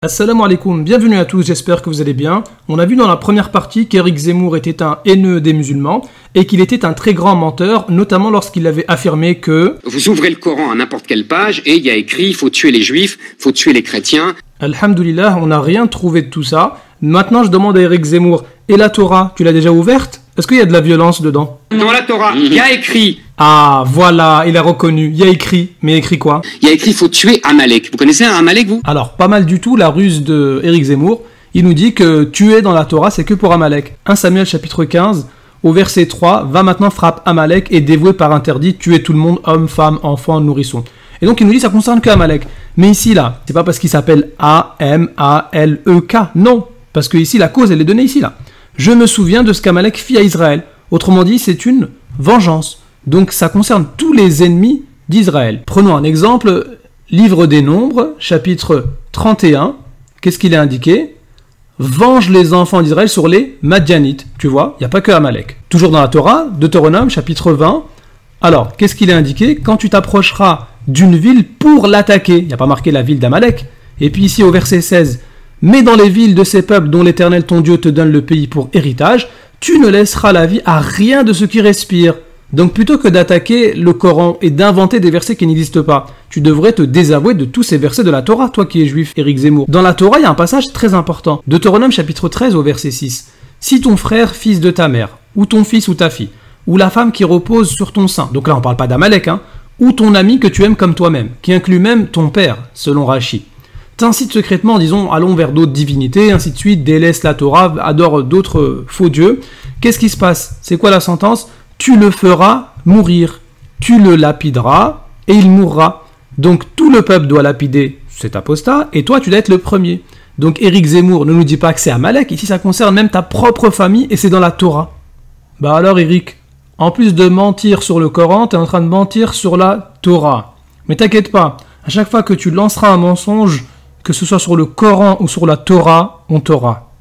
Assalamu alaikum, bienvenue à tous, j'espère que vous allez bien. On a vu dans la première partie qu'Éric Zemmour était un haineux des musulmans et qu'il était un très grand menteur, notamment lorsqu'il avait affirmé que vous ouvrez le Coran à n'importe quelle page et il y a écrit il faut tuer les juifs, il faut tuer les chrétiens. Alhamdoulilah, on n'a rien trouvé de tout ça. Maintenant je demande à Éric Zemmour, et la Torah, tu l'as déjà ouverte? Est-ce qu'il y a de la violence dedans? Dans la Torah, il y a écrit. Ah voilà, il a reconnu, il y a écrit, mais écrit quoi? Il y a écrit il faut tuer Amalek. Vous connaissez un Amalek vous? Alors pas mal du tout la ruse de Éric Zemmour, il nous dit que tuer dans la Torah c'est que pour Amalek. 1 Samuel chapitre 15, au verset 3, va maintenant frappe Amalek et dévoué par interdit, tuer tout le monde, hommes, femmes, enfants, nourrissons. Et donc il nous dit ça concerne que Amalek. Mais ici là, c'est pas parce qu'il s'appelle A-M-A-L-E-K, non, parce que ici la cause elle est donnée ici là. Je me souviens de ce qu'Amalek fit à Israël. Autrement dit, c'est une vengeance. Donc ça concerne tous les ennemis d'Israël. Prenons un exemple, livre des Nombres, chapitre 31. Qu'est-ce qu'il est indiqué? Venge les enfants d'Israël sur les Madianites. Tu vois, il n'y a pas que Amalek. Toujours dans la Torah, Deutéronome, chapitre 20. Alors, qu'est-ce qu'il est indiqué? Quand tu t'approcheras d'une ville pour l'attaquer. Il n'y a pas marqué la ville d'Amalek. Et puis ici au verset 16. Mais dans les villes de ces peuples dont l'Éternel ton Dieu te donne le pays pour héritage, tu ne laisseras la vie à rien de ce qui respire. Donc plutôt que d'attaquer le Coran et d'inventer des versets qui n'existent pas, tu devrais te désavouer de tous ces versets de la Torah, toi qui es juif, Éric Zemmour. Dans la Torah, il y a un passage très important. Deutéronome chapitre 13 au verset 6. Si ton frère, fils de ta mère, ou ton fils ou ta fille, ou la femme qui repose sur ton sein, donc là on ne parle pas d'Amalek, ou ton ami que tu aimes comme toi-même, qui inclut même ton père, selon Rachi, t'incite secrètement, disons, allons vers d'autres divinités, ainsi de suite, délaisse la Torah, adore d'autres faux dieux. Qu'est-ce qui se passe? C'est quoi la sentence? Tu le feras mourir, tu le lapideras, et il mourra. Donc tout le peuple doit lapider cet apostat, et toi tu dois être le premier. Donc Éric Zemmour ne nous dit pas que c'est Amalek, ici ça concerne même ta propre famille, et c'est dans la Torah. Bah alors Éric, en plus de mentir sur le Coran, tu es en train de mentir sur la Torah. Mais t'inquiète pas, à chaque fois que tu lanceras un mensonge, que ce soit sur le Coran ou sur la Torah, on t'aura.